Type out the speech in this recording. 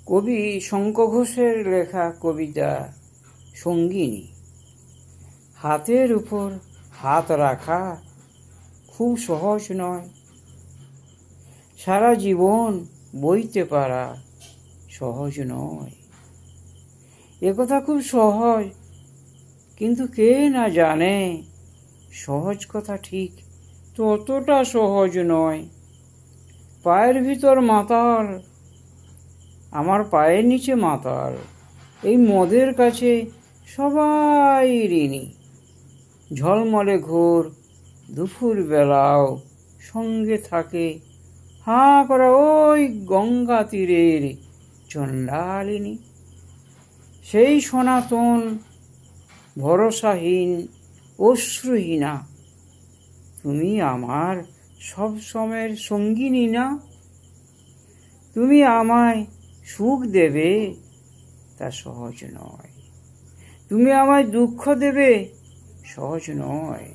কবি শঙ্খ ঘোষের লেখা কবিতা সঙ্গিনী। হাতের উপর হাত রাখা খুব সহজ নয়, সারা জীবন বইতে পারা সহজ নয়। একথা খুব সহজ, কিন্তু কে না জানে সহজ কথা ঠিক ততটা সহজ নয়। পায়ের ভিতর মাতাল, আমার পায়ের নিচে মাতাল, এই মদের কাছে সবাই ঋণী। ঝলমলে ঘোর দুপুর বেলাও সঙ্গে থাকে হাঁ করা ওই গঙ্গা তীরের চণ্ডালিনী। সেই সনাতন ভরসাহীন অশ্রুহীনা, তুমি আমার সব সময়ের সঙ্গিনী না? তুমি আমায় সুখ দেবে তা সহজ নয়, তুমি আমায় দুঃখ দেবে সহজ নয়।